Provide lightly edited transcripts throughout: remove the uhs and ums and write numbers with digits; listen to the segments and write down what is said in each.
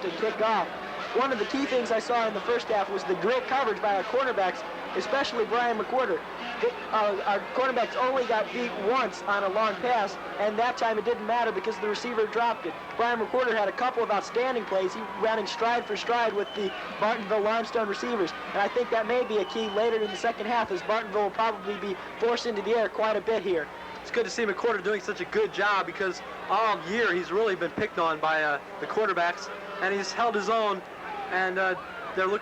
to kick off. One of the key things I saw in the first half was the great coverage by our cornerbacks, especially Brian McWhorter. Our cornerbacks only got beat once on a long pass, and that time it didn't matter because the receiver dropped it. Brian McWhorter had a couple of outstanding plays. He ran stride for stride with the Bartonville Limestone receivers, and I think that may be a key later in the second half, as Bartonville will probably be forced into the air quite a bit here. It's good to see McWhorter doing such a good job, because all year he's really been picked on by the quarterbacks, and he's held his own, and they'll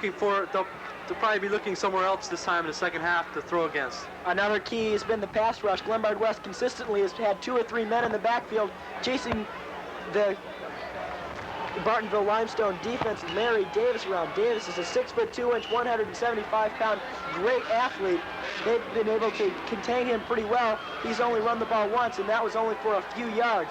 probably be looking somewhere else this time in the second half to throw against. Another key has been the pass rush. Glenbard West consistently has had 2 or 3 men in the backfield chasing the Bartonville Limestone defense. Larry Davis around. Davis is a 6'2", 175-pound great athlete. They've been able to contain him pretty well. He's only run the ball once, and that was only for a few yards.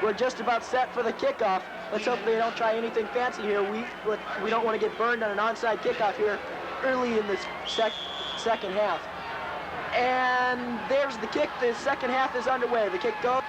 We're just about set for the kickoff. Let's hope they don't try anything fancy here. We don't want to get burned on an onside kickoff here early in this second half. And there's the kick. The second half is underway. The kick goes.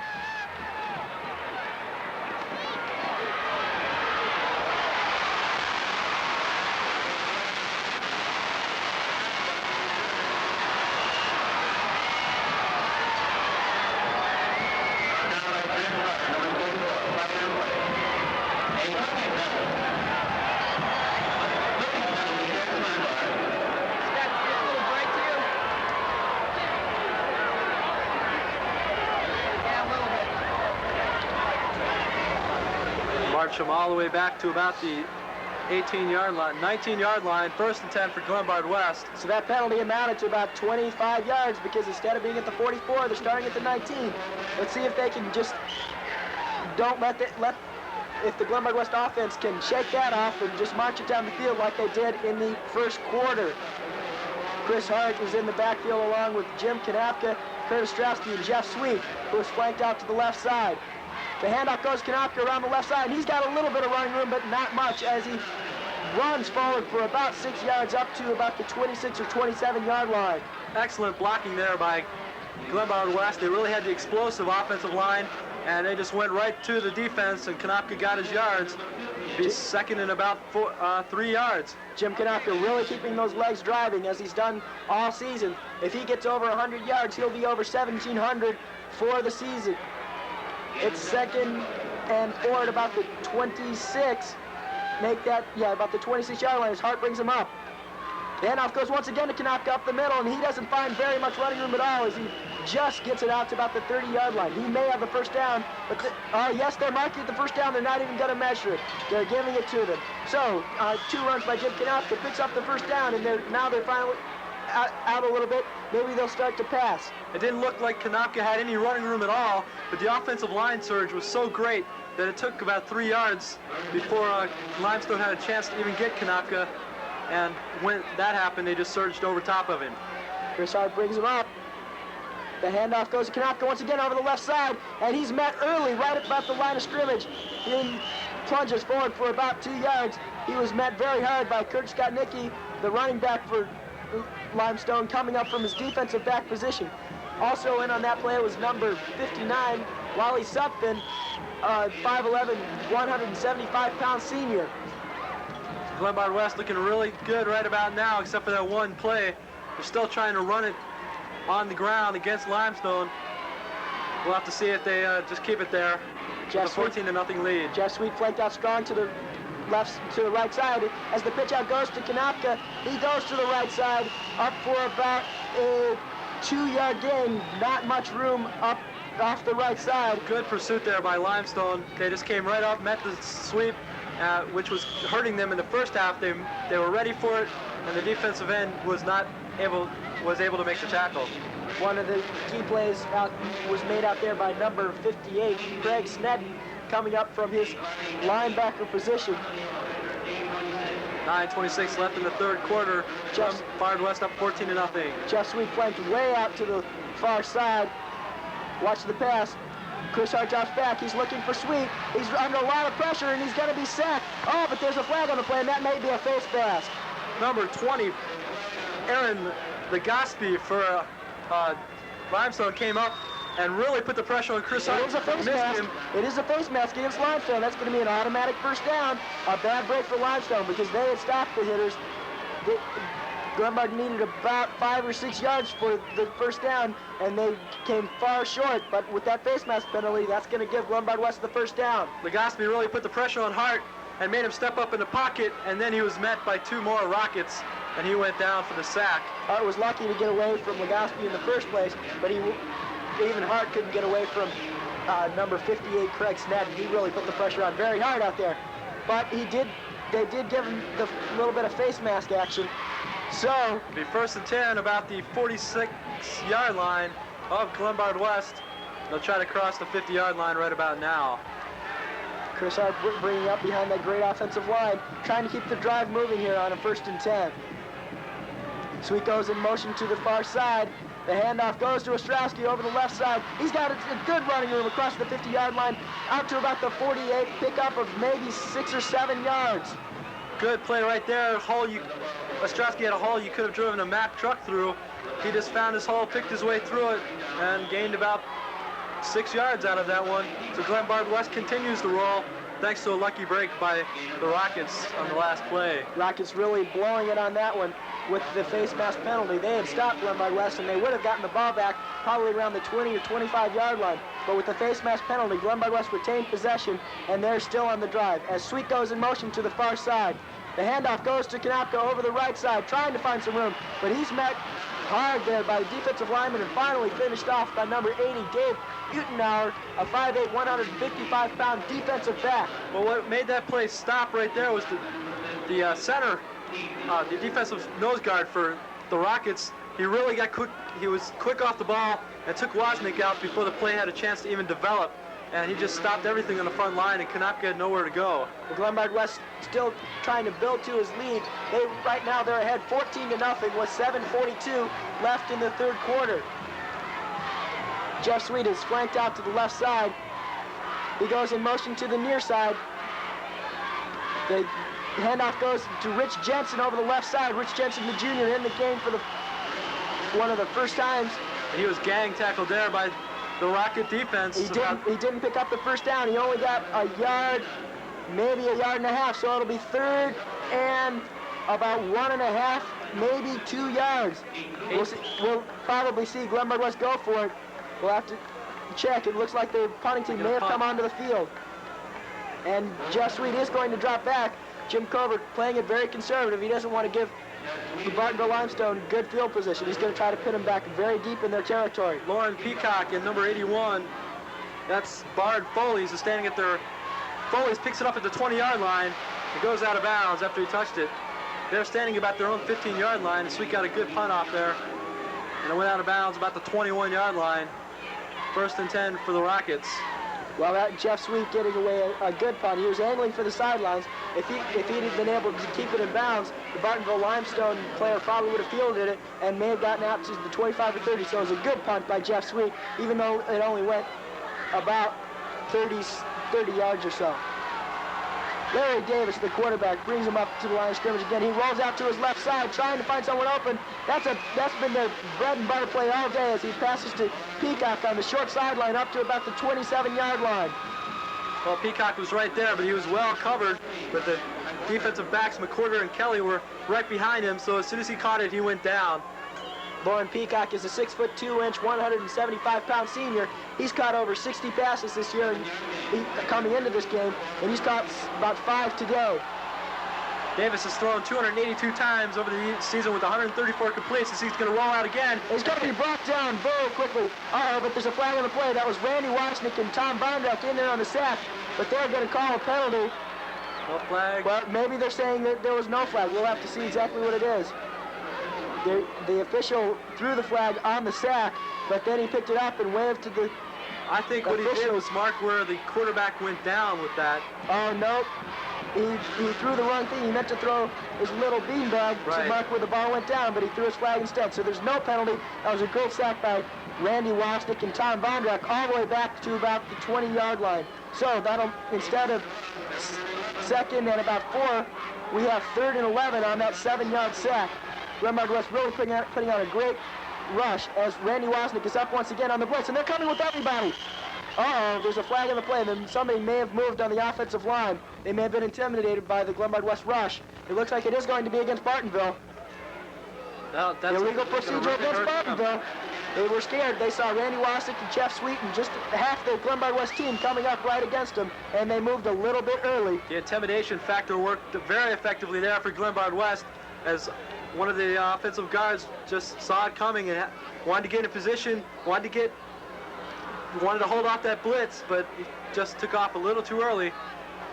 March them all the way back to about the 18-yard line, 19-yard line, 1st and 10 for Glenbard West. So that penalty amounted to about 25 yards, because instead of being at the 44, they're starting at the 19. Let's see if they can just don't if the Glenbard West offense can shake that off and just march it down the field like they did in the first quarter. Chris Hart was in the backfield along with Jim Kanapka, Curtis Strowski, and Jeff Sweet, who was flanked out to the left side. The handoff goes Kanapka around the left side, and he's got a little bit of running room, but not much, as he runs forward for about 6 yards up to about the 26 or 27-yard line. Excellent blocking there by Glenbard West. They really had the explosive offensive line, and they just went right to the defense, and Kanapka got his yards. He's second in about 3 yards. Jim Kanapka really keeping those legs driving, as he's done all season. If he gets over 100 yards, he'll be over 1,700 for the season. It's 2nd and 4 at about the 26. About the 26-yard line as Hart brings him up. The handoff goes once again to Kanapka up the middle, and he doesn't find very much running room at all, as he just gets it out to about the 30-yard line. He may have the first down, but yes, they're marking the first down. They're not even going to measure it. They're giving it to them. So 2 runs by Jim Kanapka picks up the first down, and they're finally out a little bit. Maybe they'll start to pass. It didn't look like Kanapka had any running room at all, but the offensive line surge was so great that it took about 3 yards before Limestone had a chance to even get Kanapka, and when that happened, they just surged over top of him. Chris Hart brings him up. The handoff goes to Kanapka once again over the left side, and he's met early right about the line of scrimmage. He plunges forward for about 2 yards. He was met very hard by Kurt Skotnicki, the running back for Limestone, coming up from his defensive back position. Also in on that play was number 59, Wally Sutphin, 5'11", 175-pound senior. Glenbard West looking really good right about now, except for that one play. They're still trying to run it on the ground against Limestone. We'll have to see if they just keep it there. With a 14-0 lead. Jeff Sweet flanked out strong to the right side. As the pitch out goes to Kanapka, he goes to the right side, up for about a 2-yard gain. Not much room up off the right side. Good pursuit there by Limestone. They just came right up, met the sweep, which was hurting them in the first half. They were ready for it, and the defensive end was able to make the tackle. One of the key plays was made out there by number 58, Craig Snedden, coming up from his linebacker position. 9:26 left in the third quarter. Glenbard West up 14-0. Jeff Sweet flanked way out to the far side. Watch the pass. Chris Hart drops back. He's looking for Sweet. He's under a lot of pressure, and he's going to be sacked. Oh, but there's a flag on the play, and that may be a face mask. Number 20, Aaron Legaspi for Limestone came up and really put the pressure on Chris Hart. It is a face mask. It is a face mask against Limestone. That's going to be an automatic first down. A bad break for Limestone because they had stopped the hitters. Glenbard needed about 5 or 6 yards for the first down, and they came far short. But with that face mask penalty, that's going to give Glenbard West the first down. Legaspi really put the pressure on Hart and made him step up in the pocket, and then he was met by 2 more Rockets, and he went down for the sack. Hart was lucky to get away from Legaspi in the first place, but even Hart couldn't get away from number 58, Craig Snedden. He really put the pressure on very hard out there. But they did give him the little bit of face mask action. So, it'll be 1st and 10 about the 46-yard line of Glenbard West. They'll try to cross the 50-yard line right about now. Chris Hart bringing up behind that great offensive line, trying to keep the drive moving here on a 1st and 10. Sweet goes in motion to the far side. The handoff goes to Ostrowski over the left side. He's got a good running room across the 50-yard line, out to about the 48, pickup of maybe 6 or 7 yards. Good play right there. Ostrowski had a hole you could have driven a Mack truck through. He just found his hole, picked his way through it, and gained about 6 yards out of that one. So Glenbard West continues to roll, thanks to a lucky break by the Rockets on the last play. Rockets really blowing it on that one with the face mask penalty. They had stopped Glenbard West, and they would have gotten the ball back probably around the 20 or 25-yard line. But with the face mask penalty, Glenbard West retained possession, and they're still on the drive. As Sweet goes in motion to the far side, the handoff goes to Kanapka over the right side, trying to find some room, but he's met hard there by the defensive lineman and finally finished off by number 80, Dave Utenauer, a 5'8", 155-pound defensive back. Well, what made that play stop right there was the center, the defensive nose guard for the Rockets. He really got quick. He was quick off the ball and took Wozniak out before the play had a chance to even develop. And he just stopped everything on the front line, and Kanapka had nowhere to go. The Glenbard West still trying to build to his lead. Right now they're ahead 14-0 with 7:42 left in the third quarter. Jeff Sweet is flanked out to the left side. He goes in motion to the near side. The handoff goes to Rich Jensen over the left side. Rich Jensen, the junior, in the game for one of the first times. And he was gang tackled there by the Rocket defense. He didn't pick up the first down. He only got a yard, maybe a yard and a half. So it'll be 3rd and about 1.5, maybe 2 yards. We'll probably see Glenbard West go for it. We'll have to check. It looks like the punting team may have come onto the field. And Jeff Sweet is going to drop back. Jim Covert playing it very conservative. He doesn't want to give the Bartonville Limestone good field position. He's going to try to pin them back very deep in their territory. Lauren Peacock in number 81. That's Bard Foley's is standing at their... Foley's picks it up at the 20-yard line. It goes out of bounds after he touched it. They're standing about their own 15-yard line. And Sweet got a good punt off there. And it went out of bounds about the 21-yard line. 1st and 10 for the Rockets. Well, that Jeff Sweet getting away a good punt. He was angling for the sidelines. If he'd have been able to keep it in bounds, the Bartonville Limestone player probably would have fielded it and may have gotten out to the 25 or 30. So it was a good punt by Jeff Sweet, even though it only went about 30 yards or so. Larry Davis, the quarterback, brings him up to the line of scrimmage again. He rolls out to his left side, trying to find someone open. That's been their bread and butter play all day as he passes to Peacock on the short sideline up to about the 27-yard line. Well, Peacock was right there, but he was well covered. But the defensive backs, McCorder and Kelly, were right behind him. So as soon as he caught it, he went down. Lauren Peacock is a 6'2", 175-pound senior. He's caught over 60 passes this year coming into this game, and he's caught about 5 to go. Davis has thrown 282 times over the season with 134 completes. He's going to roll out again. He's going to be brought down very quickly. But there's a flag on the play. That was Randy Wozniak and Tom Vondrack in there on the sack, but they're going to call a penalty. No flag. Well, maybe they're saying that there was no flag. We'll have to see exactly what it is. The official threw the flag on the sack, but then he picked it up and waved to the I think what he did was mark where the quarterback went down with that. Oh, nope. He threw the wrong thing. He meant to throw his little beanbag to mark where the ball went down, but he threw his flag instead. So there's no penalty. That was a great sack by Randy Wozniak and Tom Vondrack all the way back to about the 20-yard line. So that'll, instead of 2nd and about 4, we have 3rd and 11 on that 7-yard sack. Glenbard West really putting out a great rush as Randy Wozniak is up once again on the blitz, and they're coming with everybody. Uh-oh, there's a flag on the play, and then somebody may have moved on the offensive line. They may have been intimidated by the Glenbard West rush. It looks like it is going to be against Bartonville. No, that's illegal procedure against Bartonville. They were scared. They saw Randy Wozniak and Jeff Sweeten, just half the Glenbard West team, coming up right against them, and they moved a little bit early. The intimidation factor worked very effectively there for Glenbard West, as one of the offensive guards just saw it coming and wanted to get in position, wanted to hold off that blitz, but he just took off a little too early,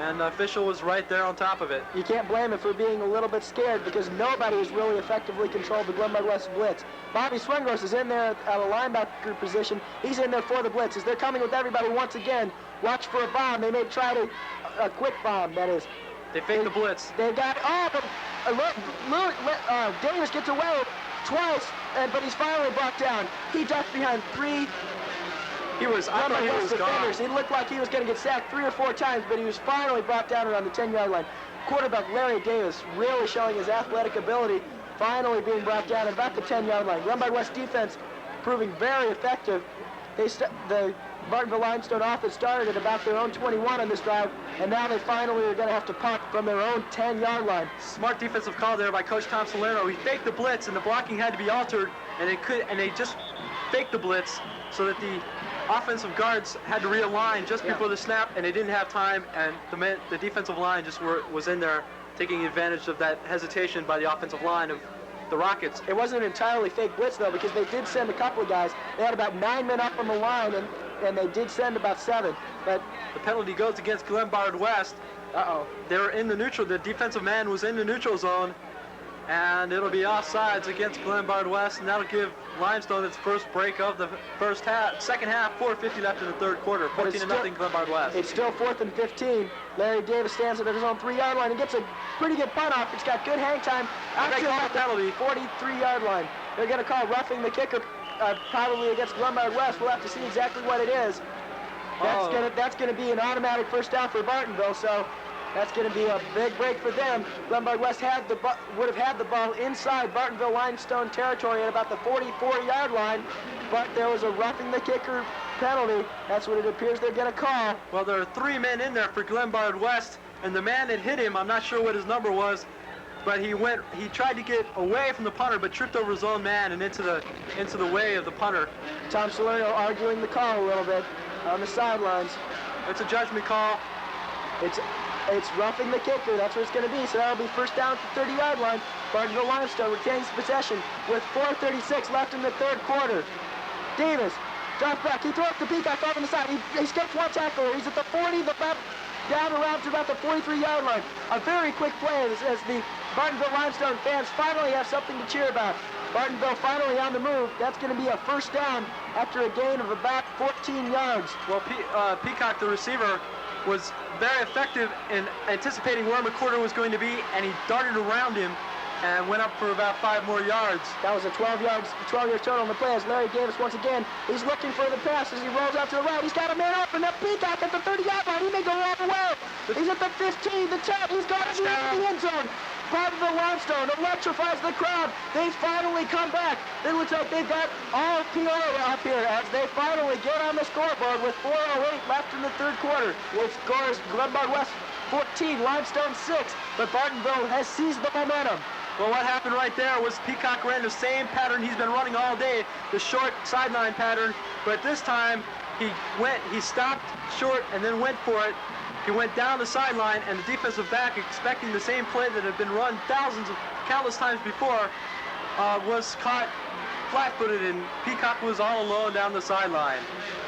and the official was right there on top of it. You can't blame him for being a little bit scared, because nobody has really effectively controlled the Glenbard West blitz. Bobby Swengros is in there at a linebacker position. He's in there for the blitz. As they're coming with everybody once again, watch for a bomb. They may try to, a quick bomb, that is. They fake the blitz. They've got, Davis gets away twice, but he's finally brought down. He ducked behind three. I thought he was gone. He looked like he was going to get sacked 3 or 4 times, but he was finally brought down around the 10-yard line. Quarterback Larry Davis really showing his athletic ability, finally being brought down at about the 10-yard line. Glenbard West defense proving very effective. The Bartonville Limestone offense started at about their own 21 on this drive, and now they finally are going to have to punt from their own 10-yard line. Smart defensive call there by Coach Tom Salerno. He faked the blitz, and the blocking had to be altered, and they just faked the blitz so that the offensive guards had to realign just before the snap, and they didn't have time, and the defensive line just was in there taking advantage of that hesitation by the offensive line of the Rockets. It wasn't an entirely fake blitz, though, because they did send a couple of guys. They had about 9 men up on the line, and they did send about 7. But the penalty goes against Glenbard West. They were in the neutral. The defensive man was in the neutral zone, and it'll be offsides against Glenbard West, and that'll give Limestone its first break of the second half, 4:50 left in the third quarter, 14-0 Glenbard West. It's still 4th and 15. Larry Davis stands at his own 3-yard line and gets a pretty good punt off. It's got good hang time. Actually, about the 43-yard line. They're going to call roughing the kicker, probably against Glenbard West. We'll have to see exactly what it is. That's going to be an automatic first down for Bartonville, so that's going to be a big break for them. Glenbard West would have had the ball inside Bartonville Limestone territory at about the 44-yard line, but there was a roughing the kicker penalty. That's what it appears they're going to call. Well, there are 3 men in there for Glenbard West, and the man that hit him, I'm not sure what his number was, but he tried to get away from the punter, but tripped over his own man and into the way of the punter. Tom Salerno arguing the call a little bit on the sidelines. It's a judgment call. It's roughing the kicker. That's what it's going to be. So that'll be first down at the 30-yard line. Bartonville Limestone retains possession with 4:36 left in the third quarter. Davis drops back. He throws the Peacock off on the side. He skips one tackler. He's at the 40, down around to about the 43-yard line. A very quick play as the Bartonville Limestone fans finally have something to cheer about. Bartonville finally on the move. That's going to be a first down after a gain of about 14 yards. Well, Peacock, the receiver, was very effective in anticipating where McCorder was going to be, and he darted around him and went up for about 5 more yards. That was a 12-yard total on the play as Larry Davis once again, he's looking for the pass as he rolls out to the right. He's got a man open. That Peacock at the 30-yard line. He may go all the way. He's at the 15, the 10. He's going to the end zone. Bartonville Limestone electrifies the crowd. They finally come back. It looks like they've got all PO up here as they finally get on the scoreboard with 4:08 left in the third quarter. It scores Glenbard West 14, Limestone 6, but Bartonville has seized the momentum. Well, what happened right there was Peacock ran the same pattern he's been running all day, the short sideline pattern, but this time he stopped short and then went for it. He went down the sideline, and the defensive back, expecting the same play that had been run countless times before, was caught flat-footed, and Peacock was all alone down the sideline.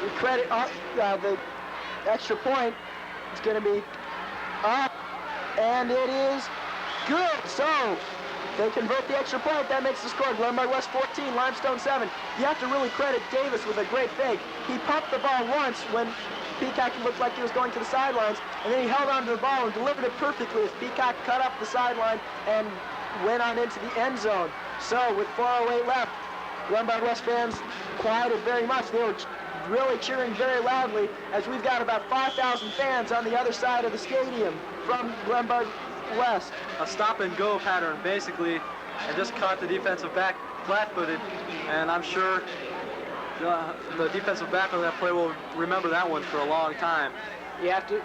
We credit the extra point. It's going to be up, and it is good. So they convert the extra point. That makes the score Glenbard West 14, Limestone 7. You have to really credit Davis with a great fake. He pumped the ball once when Peacock looked like he was going to the sidelines, and then he held onto the ball and delivered it perfectly as Peacock cut up the sideline and went on into the end zone. So with 4:08 left, Glenbard West fans quieted very much. They were really cheering very loudly as we've got about 5,000 fans on the other side of the stadium from Glenbard West. A stop and go pattern basically, and just caught the defensive back flat-footed, and I'm sure the defensive back on that play will remember that one for a long time. You have to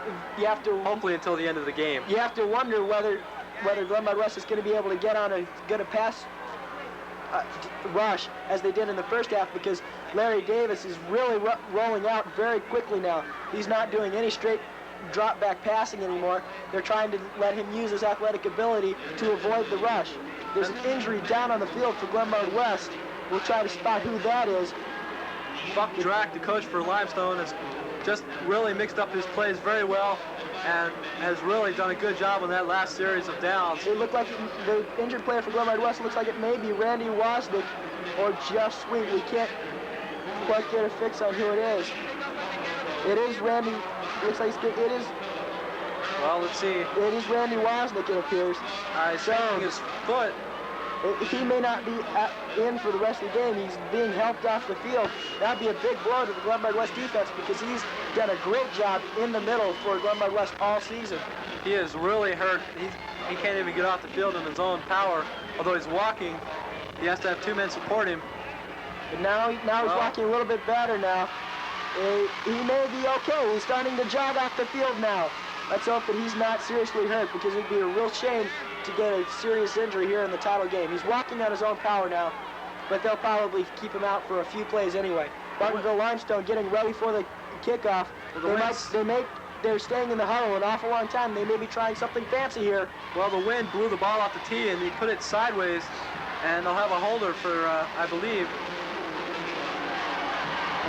Hopefully until the end of the game. You have to wonder whether Glenbard West is going to be able to get on a pass rush as they did in the first half, because Larry Davis is really rolling out very quickly now. He's not doing any straight drop back passing anymore. They're trying to let him use his athletic ability to avoid the rush. There's an injury down on the field for Glenbard West. We'll try to spot who that is. Buck Drack, the coach for Limestone, has just really mixed up his plays very well and has really done a good job on that last series of downs. It looked like the injured player for Glenbard West looks like it may be Randy Wasnick or Jeff Sweet. We can't quite get a fix on who it is. It is Randy. Looks like it is. Well, let's see. It is Randy Wasnick, it appears. He's shaking his foot. He may not be in for the rest of the game. He's being helped off the field. That'd be a big blow to the Glenbard West defense, because he's done a great job in the middle for Glenbard West all season. He is really hurt. He can't even get off the field in his own power. Although he's walking, he has to have two men support him. But now he's walking a little bit better now. He may be okay. He's starting to jog off the field now. Let's hope that he's not seriously hurt, because it'd be a real shame to get a serious injury here in the title game. He's walking on his own power now, but they'll probably keep him out for a few plays anyway. Bartonville Limestone getting ready for the kickoff. They're staying in the huddle an awful long time. They may be trying something fancy here. Well, the wind blew the ball off the tee and he put it sideways, and they'll have a holder for, I believe.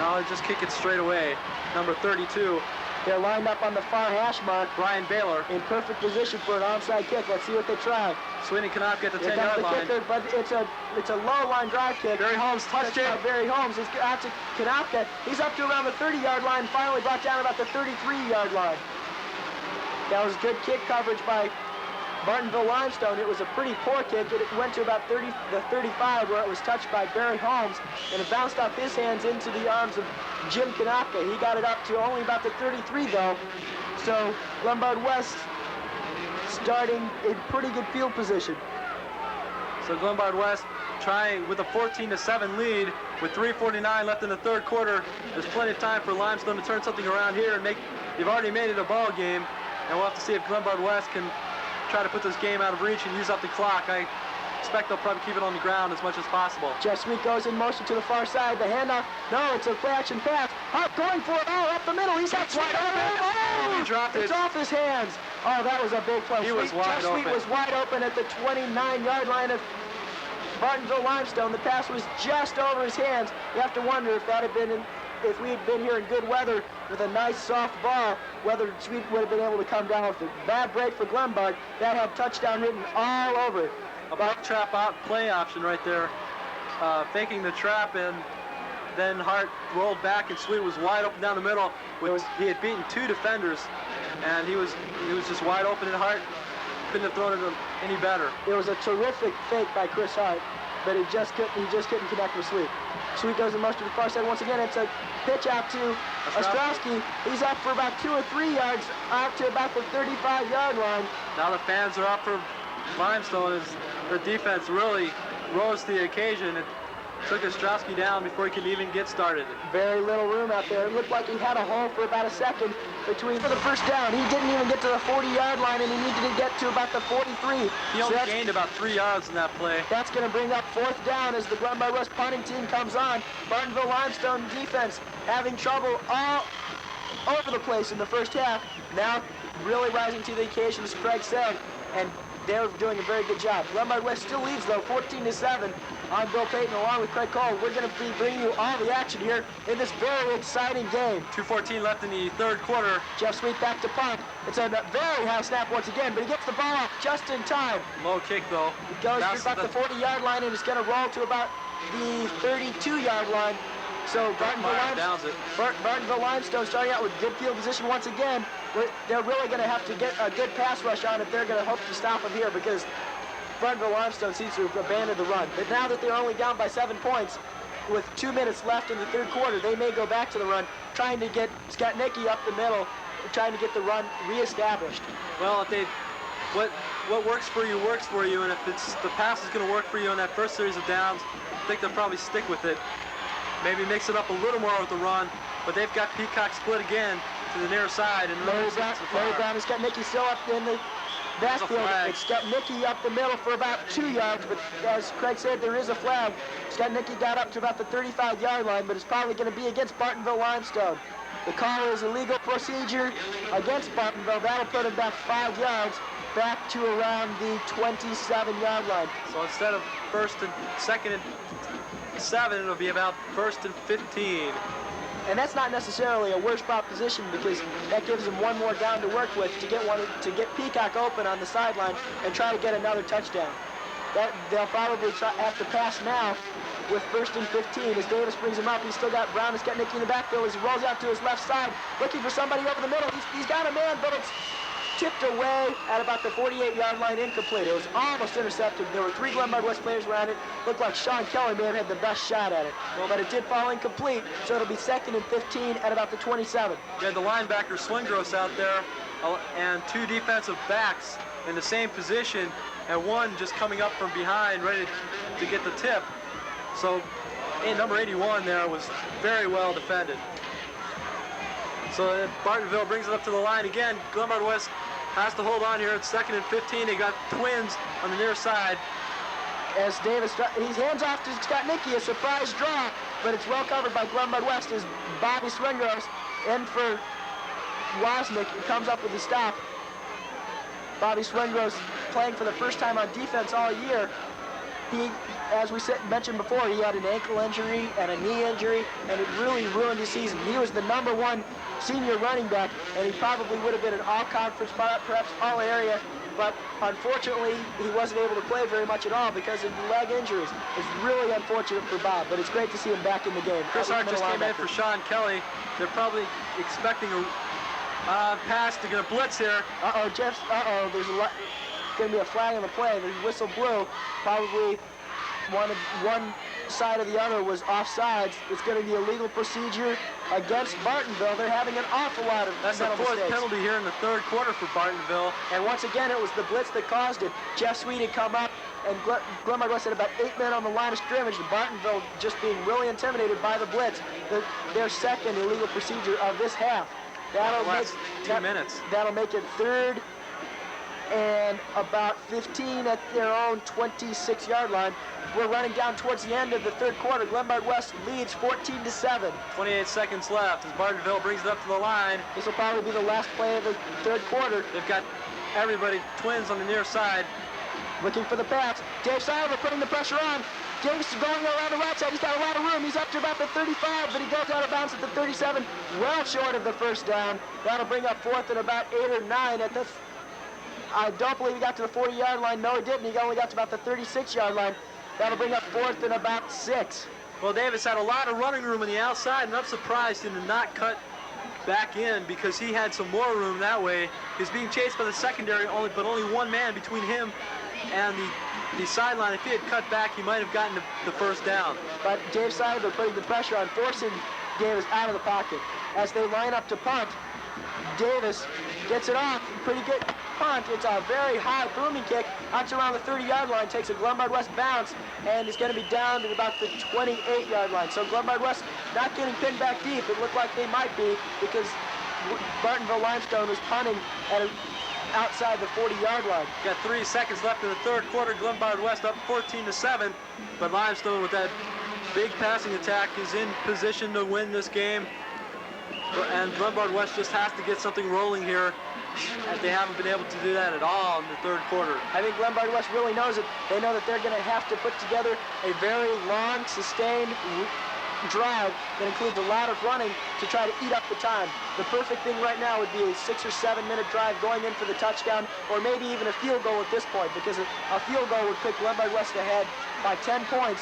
No, they'll just kick it straight away. Number 32. They're lined up on the far hash mark. Brian Baylor. In perfect position for an onside kick. Let's see what they try. Sweeney cannot get the 10-yard line. Kicker, but it's a low line drive kick. Barry Holmes touched it. Barry Holmes is out to Kanopka. He's up to around the 30-yard line, finally brought down about the 33-yard line. That was good kick coverage by Bartonville Limestone. It was a pretty poor kick. It went to about the 35, where it was touched by Barry Holmes, and it bounced off his hands into the arms of Jim Kanopka. He got it up to only about the 33, though. So Glenbard West starting in pretty good field position. So Glenbard West trying with a 14-7 lead with 3:49 left in the third quarter. There's plenty of time for Limestone to turn something around here and make. They've already made it a ball game, and we'll have to see if Glenbard West can try to put this game out of reach and use up the clock. I expect they'll probably keep it on the ground as much as possible. Jeff Sweet goes in motion to the far side. The handoff. No, it's a play-action pass. Going for it all up the middle. He's got wide open. Oh, he dropped it. It's off his hands. Oh, that was a big play. He was wide open. Jeff Sweet was wide open at the 29-yard line of Bartonville Limestone. The pass was just over his hands. You have to wonder if that had been if we had been here in good weather with a nice soft ball, whether Sweet would have been able to come down with it. Bad break for Glenbard. That had touchdown written all over it. A buck trap out play option right there. Faking the trap, and then Hart rolled back, and Sweet was wide open down the middle. He had beaten two defenders, and he was just wide open, and Hart couldn't have thrown it any better. It was a terrific fake by Chris Hart, but he just couldn't connect with Sweet. Sweet goes in most to the far side once again. It's a pitch out to Ostrowski. He's up for about 2 or 3 yards, out to about the 35-yard line. Now the fans are up for Limestone as their defense really rose to the occasion. It took Ostrowski down before he could even get started. Very little room out there. It looked like he had a hole for about a second for the first down. He didn't even get to the 40-yard line, and he needed to get to about the 43. He only gained about 3 yards in that play. That's going to bring up fourth down as the Glenbard West punting team comes on. Bartonville Limestone defense having trouble all over the place in the first half. Now really rising to the occasion, as Craig said, and they're doing a very good job. Glenbard West still leads, though, 14-7. I'm Bill Payton, along with Craig Cole. We're going to be bringing you all the action here in this very exciting game. 2:14 left in the third quarter. Jeff Sweet back to punt. It's a very high snap once again, but he gets the ball off just in time. Low kick, though. It goes to about the 40-yard line, and it's going to roll to about the 32-yard line. So Bartonville Limestone starting out with good field position once again. They're really going to have to get a good pass rush on if they're going to hope to stop them here, because Bartonville Limestone seems to have abandoned the run. But now that they're only down by 7 points, with 2 minutes left in the third quarter, they may go back to the run, trying to get Scott Nicky up the middle, trying to get the run reestablished. Well, if they what works for you works for you, and if the pass is going to work for you on that first series of downs, I think they'll probably stick with it. Maybe mix it up a little more with the run, but they've got Peacock split again to the near side. And Larry Brown has got Nicky still up in the backfield. It's got Nicky up the middle for about 2 yards, but as Craig said, there is a flag. It's got Nicky got up to about the 35-yard line, but it's probably going to be against Bartonville Limestone. The call is illegal procedure against Bartonville. That'll put him back 5 yards, back to around the 27-yard line. So instead of second and 7, it'll be about 1st and 15. And that's not necessarily a worse proposition because that gives them one more down to work with to get Peacock open on the sideline and try to get another touchdown. They'll probably have to pass now with 1st and 15 as Davis brings him up. He's still got Brown. He's got Nicky in the backfield as he rolls out to his left side, looking for somebody over the middle. He's got a man, but it's tipped away at about the 48-yard line, incomplete. It was almost intercepted. There were 3 Glenbard West players around it. Looked like Sean Kelly may have had the best shot at it. Well, but it did fall incomplete, so it'll be 2nd and 15 at about the 27. You had the linebacker Swingros out there and 2 defensive backs in the same position, and one just coming up from behind ready to get the tip. So number 81 there was very well defended. So Bartonville brings it up to the line again. Glenbard West has to hold on here. It's 2nd and 15. They got twins on the near side. As Davis, he's hands off to Scott Nicky, a surprise draw, but it's well covered by Glenbard West as Bobby Swingros in for Wozniak comes up with the stop. Bobby Swingros playing for the first time on defense all year. He, as we mentioned before, he had an ankle injury and a knee injury, and it really ruined his season. He was the #1 senior running back, and he probably would have been an all-conference, perhaps all-area, but unfortunately, he wasn't able to play very much at all because of leg injuries. It's really unfortunate for Bob, but it's great to see him back in the game. Chris Hart just came in for Sean Kelly. They're probably expecting a pass. They're going to blitz here. There's going to be a flag on the play. The whistle blew. Probably one side or the other was offsides. It's going to be a legal procedure against Bartonville. They're having an awful lot of That's the 4th penalty here in the 3rd quarter for Bartonville. And once again, it was the blitz that caused it. Jeff Sweet had come up, and Glenbard West had about 8 men on the line of scrimmage. Bartonville just being really intimidated by the blitz. Their 2nd illegal procedure of this half. That'll make 2 minutes. That'll make it 3rd and about 15 at their own 26-yard line. We're running down towards the end of the 3rd quarter. Glenbard West leads 14-7. 28 seconds left as Bartonville brings it up to the line. This will probably be the last play of the 3rd quarter. They've got everybody, twins on the near side. Looking for the pass. Dave Silver putting the pressure on. Davis is going around the right side. He's got a lot of room. He's up to about the 35, but he goes out of bounds at the 37, well short of the 1st down. That'll bring up 4th and about 8 or 9 at the... I don't believe he got to the 40-yard line. No, he didn't. He only got to about the 36-yard line. That'll bring up 4th and about 6. Well, Davis had a lot of running room on the outside, and I'm surprised he did not cut back in because he had some more room that way. He's being chased by the secondary, but only one man between him and the sideline. If he had cut back, he might have gotten the 1st down. But Dave Siler putting the pressure on, forcing Davis out of the pocket. As they line up to punt, Davis gets it off. Pretty good punt. It's a very high booming kick. Out to around the 30-yard line. Takes a Glenbard West bounce, and is going to be down to about the 28-yard line. So Glenbard West not getting pinned back deep. It looked like they might be because Bartonville Limestone was punting at outside the 40-yard line. Got 3 seconds left in the 3rd quarter. Glenbard West up 14-7, but Limestone with that big passing attack is in position to win this game. And Glenbard West just has to get something rolling here, as they haven't been able to do that at all in the 3rd quarter. I think Glenbard West really knows it. They know that they're going to have to put together a very long, sustained drive that includes a lot of running to try to eat up the time. The perfect thing right now would be a 6 or 7 minute drive going in for the touchdown, or maybe even a field goal at this point, because a field goal would put Glenbard West ahead by 10 points.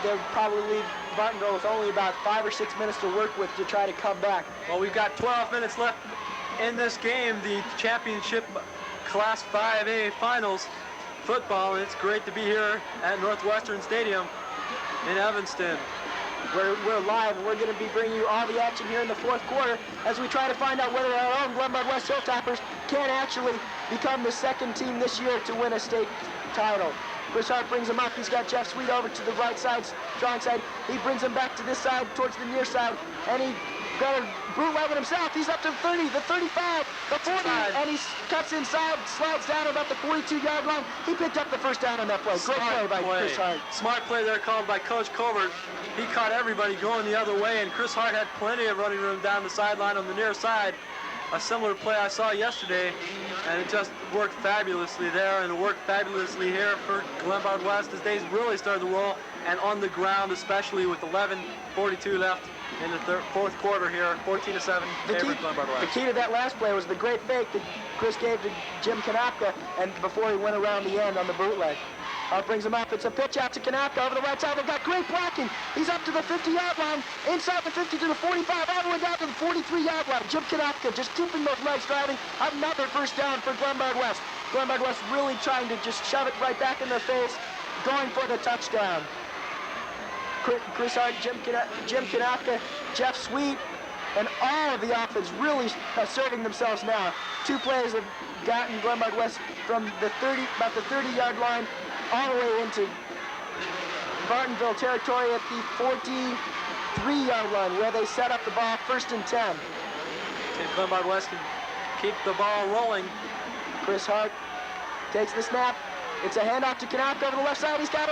They'll probably leave Bartonville with only about 5 or 6 minutes to work with to try to come back. Well, we've got 12 minutes left in this game, the championship Class 5A Finals football, and it's great to be here at Northwestern Stadium in Evanston. We're live, and we're going to be bringing you all the action here in the 4th quarter as we try to find out whether our own Glenbard West Hilltoppers can actually become the second team this year to win a state title. Chris Hart brings him up. He's got Jeff Sweet over to the right side, strong side. He brings him back to this side, towards the near side, and he got a bootleg himself. He's up to 30, the 35, the 40, and he cuts inside, slides down about the 42-yard line. He picked up the first down on that play. Great play by Chris Hart. Smart play there called by Coach Covert. He caught everybody going the other way, and Chris Hart had plenty of running room down the sideline on the near side. A similar play I saw yesterday, and it just worked fabulously there, and it worked fabulously here for Glenbard West as they really started to roll, and on the ground especially with 11:42 left in the fourth quarter here, 14-7, favorite Glenbard West. The key to that last play was the great fake that Chris gave to Jim Kanapka, and before he went around the end on the bootleg. Hart brings him up. It's a pitch out to Kanapka over the right side. They've got great blocking. He's up to the 50-yard line, inside the 50 to the 45, all the way down to the 43-yard line. Jim Kanapka just keeping those legs driving. Another first down for Glenbard West. Glenbard West really trying to just shove it right back in their face, going for the touchdown. Chris Hart, Jim Kanapka, Jeff Sweet, and all of the offense really asserting themselves now. Two players have gotten Glenbard West from the about the 30-yard line all the way into Bartonville territory at the 43-yard line, where they set up the ball 1st and 10. Glenbard West can keep the ball rolling. Chris Hart takes the snap. It's a handoff to Kanapka over the left side. He's got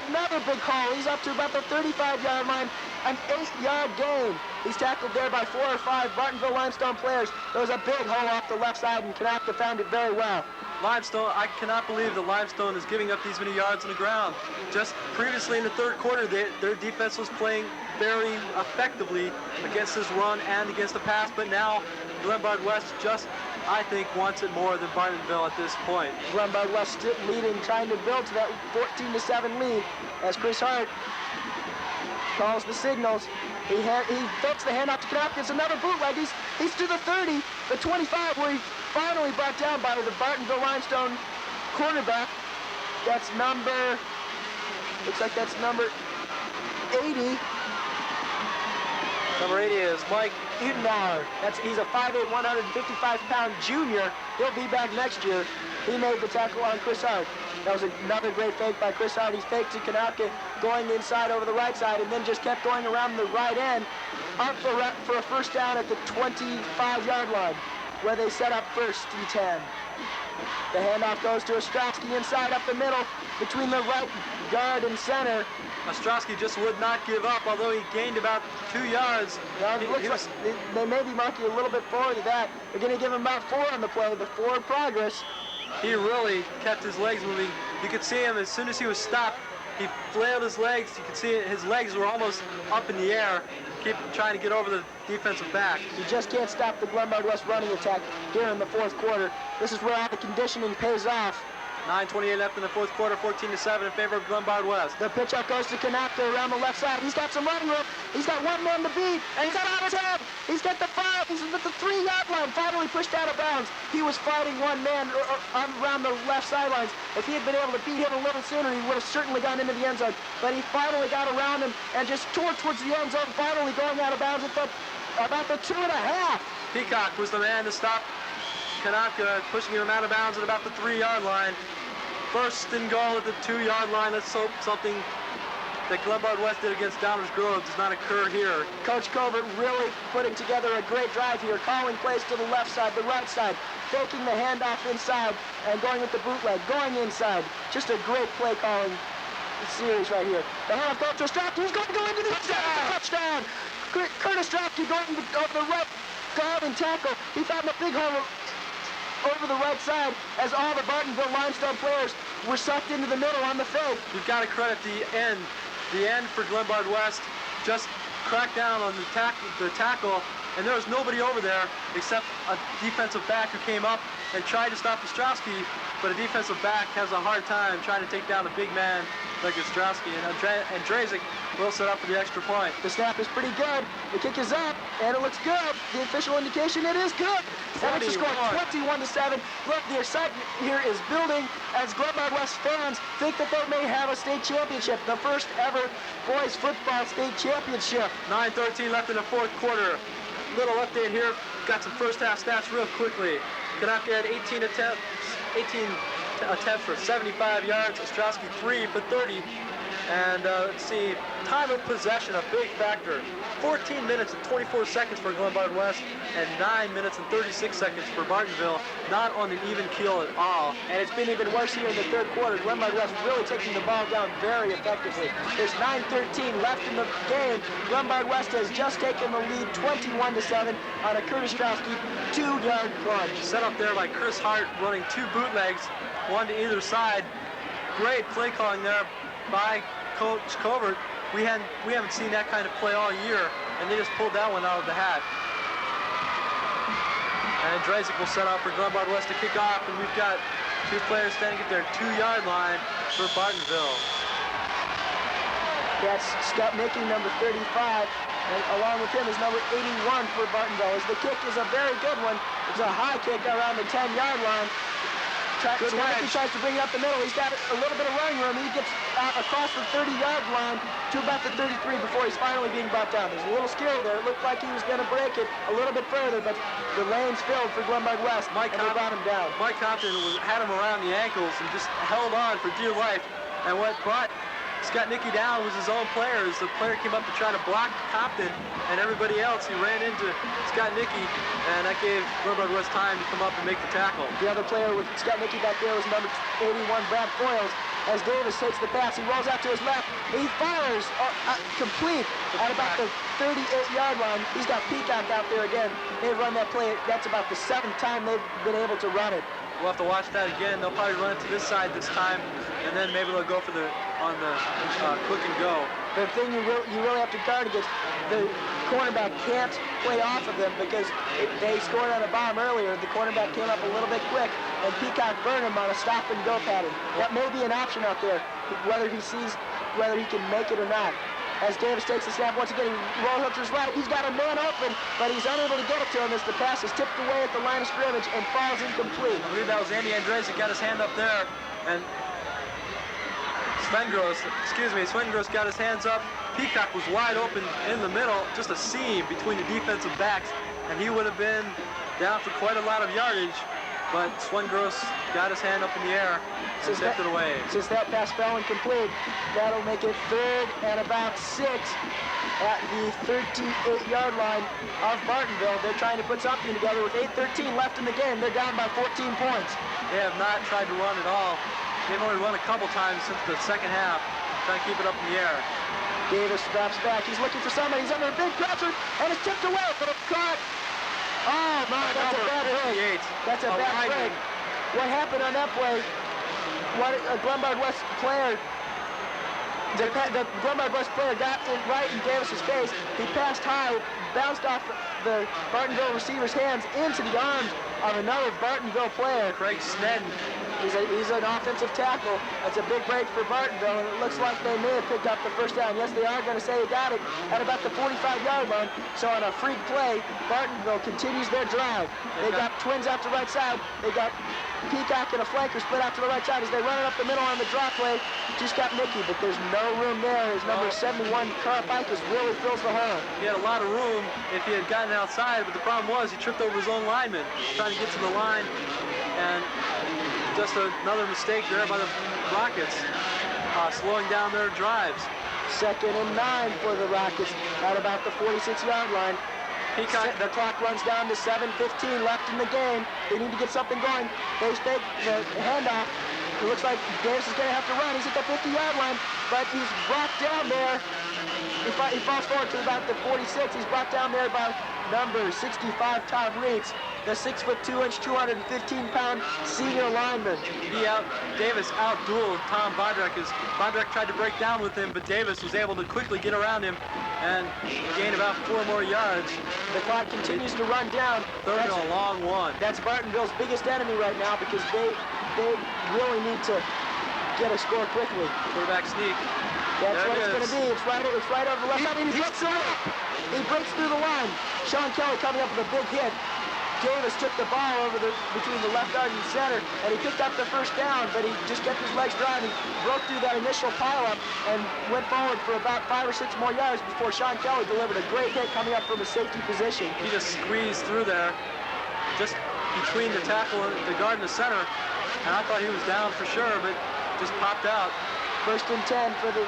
another big haul. He's up to about the 35-yard line. An 8-yard gain. He's tackled there by 4 or 5 Bartonville Limestone players. There was a big hole off the left side, and Kanapka found it very well. Limestone, I cannot believe that Limestone is giving up these many yards on the ground. Just previously in the third quarter, their defense was playing very effectively against this run and against the pass, but now Glenbard West just, I think, wants it more than Bartonville at this point. Glenbard West still leading, trying to build to that 14-7 lead as Chris Hart calls the signals. He fakes the handoff to Kanapka. It's another bootleg. He's to the 30, the 25, where he's finally brought down by the Bartonville Limestone quarterback. That's number, looks like that's number 80. Number 80 is Mike Udenauer. He's a 5'8", 155-pound junior. He'll be back next year. He made the tackle on Chris Hart. That was another great fake by Chris Hart. He faked to Kanapka going inside over the right side, and then just kept going around the right end up for a first down at the 25-yard line, where they set up 1st and 10. The handoff goes to Ostrowski inside up the middle between the right guard and center. Ostrowski just would not give up, although he gained about 2 yards. Now, it looks like they may be marking a little bit forward to that. They're going to give him about 4 on the play, the forward progress. He really kept his legs moving. You could see him as soon as he was stopped. He flailed his legs. You could see his legs were almost up in the air, keep trying to get over the defensive back. You just can't stop the Glenbard West running attack here in the fourth quarter. This is where all the conditioning pays off. 9:28 left in the fourth quarter, 14-7 in favor of Glenbard West. The pitch out goes to Kanapka around the left side. He's got some running room. He's got one man to beat, and he's got out of 10. He's got the 5. He's at the 3-yard line. Finally pushed out of bounds. He was fighting one man around the left sidelines. If he had been able to beat him a little sooner, he would have certainly gone into the end zone. But he finally got around him and just tore towards the end zone, finally going out of bounds at about the 2.5. Peacock was the man to stop Kanapka, pushing him out of bounds at about the 3-yard line. 1st and goal at the 2-yard line. Let's hope something that Glenbard West did against Downers Grove does not occur here. Coach Covert really putting together a great drive here, calling plays to the left side, the right side, faking the handoff inside, and going with the bootleg, going inside. Just a great play calling series right here. The handoff goes to Ostrowski, who's going to go into the touchdown. Curtis Ostrowski going over the right guard and tackle. He found the big hole over the right side as all the Bartonville Limestone players were sucked into the middle on the fake. You've got to credit the end for Glenbard West. Just cracked down on the tackle, and there was nobody over there except a defensive back who came up and tried to stop Ostrowski, but a defensive back has a hard time trying to take down a big man like Ostrowski, and Drazik will set up for the extra point. The snap is pretty good. The kick is up, and it looks good. The official indication, it is good. And it's a score 21-7. Look, the excitement here is building as Glenbard West fans think that they may have a state championship, the first ever boys football state championship. 9:13 left in the fourth quarter. Little update here. Got some first half stats real quickly. Kanaka had 18 attempts for 75 yards. Ostrowski 3 for 30. And let's see, time of possession, a big factor. 14 minutes and 24 seconds for Glenbard West and 9 minutes and 36 seconds for Bartonville. Not on an even keel at all. And it's been even worse here in the third quarter. Glenbard West really taking the ball down very effectively. There's 9:13 left in the game. Glenbard West has just taken the lead 21-7 on a Curtis Ostrowski 2-yard plunge. Set up there by Chris Hart, running 2 bootlegs, one to either side. Great play calling there by Coach Covert. We haven't seen that kind of play all year, and they just pulled that one out of the hat. And Dreisick will set up for Glenbard West to kick off, and we've got 2 players standing at their 2-yard line for Bartonville. That's Scott Mickey, number 35, and along with him is number 81 for Bartonville. As the kick is a very good one. It's a high kick around the 10-yard line. So Mickey tries to bring it up the middle. He's got a little bit of running room. He gets across the 30-yard line to about the 33 before he's finally being brought down. There's a little scary there. It looked like he was going to break it a little bit further, but the lane's filled for Glenbard West, and they brought him down. Mike Compton had him around the ankles and just held on for dear life. And what brought Scott Nicky down was his own players. The player came up to try to block Compton and everybody else. He ran into Scott Nicky, and that gave Glenbard West time to come up and make the tackle. The other player with Scott Nicky back there was number 81, Brad Foyles. As Davis takes the pass, he rolls out to his left. He fires complete at about the 38-yard line. He's got Peacock out there again. They've run that play. That's about the 7th time they've been able to run it. We'll have to watch that again. They'll probably run it to this side this time, and then maybe they'll go for the quick and go. The thing you really have to guard against, the cornerback can't play off of them because they scored on a bomb earlier. The cornerback came up a little bit quick, and Peacock burned him on a stop and go pattern. That may be an option out there, whether he can make it or not. As Davis takes the snap once again, he rolls up to his right. He's got a man open, but he's unable to get it to him as the pass is tipped away at the line of scrimmage and falls incomplete. I believe that was Andy Andres that got his hand up there, and Sven Gross got his hands up. Peacock was wide open in the middle, just a seam between the defensive backs, and he would have been down for quite a lot of yardage, but Sven Gross got his hand up in the air and tipped it away. Since that pass fell incomplete, that'll make it 3rd and about 6 at the 38-yard line of Bartonville. They're trying to put something together with 8:13 left in the game. They're down by 14 points. They have not tried to run at all. They've only run a couple times since the second half, trying to keep it up in the air. Davis drops back. He's looking for somebody. He's under a big pressure, and it's tipped away, but it's caught. Oh, my, that's a bad break. That's a bad break. What happened on that play, a Glenbard West player, the Glenbard West player got it right in Davis's face. He passed high, bounced off the Bartonville receiver's hands into the arms of another Bartonville player. Craig Snedden. He's an offensive tackle. That's a big break for Bartonville, and it looks like they may have picked up the first down. Yes, they are going to say they got it at about the 45-yard line. So on a freak play, Bartonville continues their drive. They got twins out to the right side. They got Peacock and a flanker split out to the right side as they run it up the middle on the drop play. Just got Mickey, but there's no room there. His number 71, Carl Pikus, really fills the hole. He had a lot of room if he had gotten outside, but the problem was he tripped over his own lineman trying to get to the line, and just another mistake there by the Rockets, slowing down their drives. 2nd and 9 for the Rockets at about the 46-yard line. Peacock. The clock runs down to 7:15 left in the game. They need to get something going. They fake the handoff. It looks like Davis is going to have to run. He's at the 50-yard line, but he's brought down there. He falls forward to about the 46. He's brought down there by number 65, Todd Reeks, the 6'2", 215-pound senior lineman. Davis out-dueled Tom Bodrak as Bodrak tried to break down with him, but Davis was able to quickly get around him and gain about 4 more yards. The clock continues to run down. 3rd and a long one. That's Bartonville's biggest enemy right now because they really need to get a score quickly. Quarterback sneak. That's what it's going to be. It's right over the left side. He hits it up. He breaks through the line. Sean Kelly coming up with a big hit. Davis took the ball over between the left guard and center, and he picked up the first down, but he just kept his legs driving, broke through that initial pileup, and went forward for about 5 or 6 more yards before Sean Kelly delivered a great hit coming up from a safety position. He just squeezed through there. Just between the tackle, the guard, and the center, and I thought he was down for sure, but just popped out. 1st and 10 for the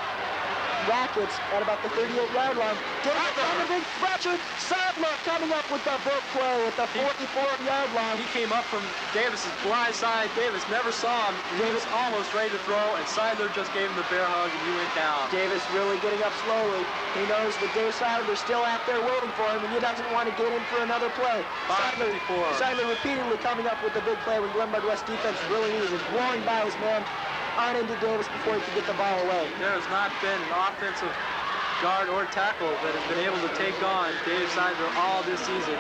Rockets at about the 38-yard line. Davis on the big pressure. Sadler coming up with the big play at the 44-yard line. He came up from Davis's blind side. Davis never saw him. Davis almost ready to throw, and Sadler just gave him the bear hug, and he went down. Davis really getting up slowly. He knows that Dave Sadler's still out there waiting for him, and he doesn't want to get in for another play. Sadler repeatedly coming up with the big play when Glenbard West defense really needs it. Blowing by his man on into Davis before he could get the ball away. There has not been an offensive guard or tackle that has been able to take on Dave Sadler all this season.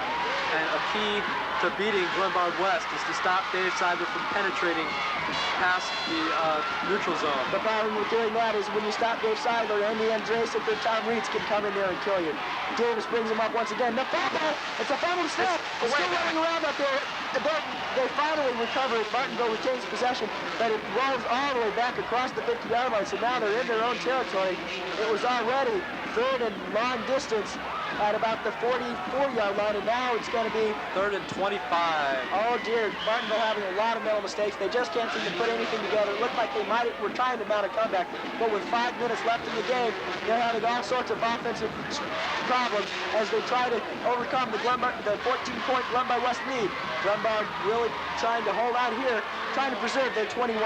And a key to beating Glenbard West is to stop Dave Sadler from penetrating past the neutral zone. The problem with doing that is when you stop Dave Sadler, Andy Andres or Tom Reeds can come in there and kill you. Davis brings him up once again. The fumble! It's a fumble snap! It's still running around out there. They finally recover it. Bartonville retains possession, but it rolls all the way back across the 50-yard line, so now they're in their own territory. It was already 3rd and long distance at about the 44-yard line, and now it's going to be 3rd and 25. Oh dear, Bartonville having a lot of mental mistakes. They just can't seem to put anything together. It looked like they were trying to mount a comeback, but with 5 minutes left in the game, they're having all sorts of offensive problems as they try to overcome the 14-point Glenbard West lead. Glenbard really trying to hold out here, trying to preserve their 21-7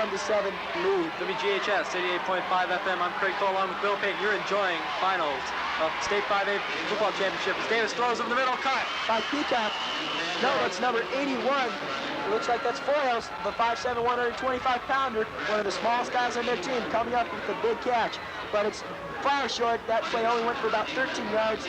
lead. WGHS 88.5 FM. I'm Craig Cole along with Bill Payton. You're enjoying finals of State 5A Football Championship as Davis throws over the middle, cut by Peacock. No, that's number 81. It looks like that's Foyles, the 5'7", 125-pounder, one of the smallest guys on their team, coming up with the big catch. But it's far short. That play only went for about 13 yards.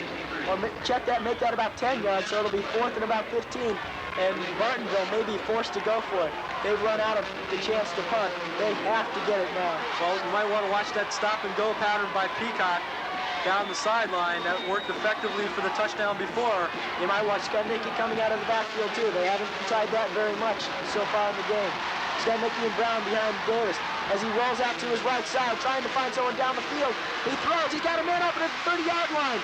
Or check that, make that about 10 yards, so it'll be 4th and about 15. And Bartonville may be forced to go for it. They've run out of the chance to punt. They have to get it now. Well, you might want to watch that stop-and-go pattern by Peacock down the sideline. That worked effectively for the touchdown before. You might watch Skudnicki coming out of the backfield, too. They haven't tried that very much so far in the game. Skudnicki and Brown behind Davis as he rolls out to his right side, trying to find someone down the field. He throws. He's got a man up at the 30-yard line.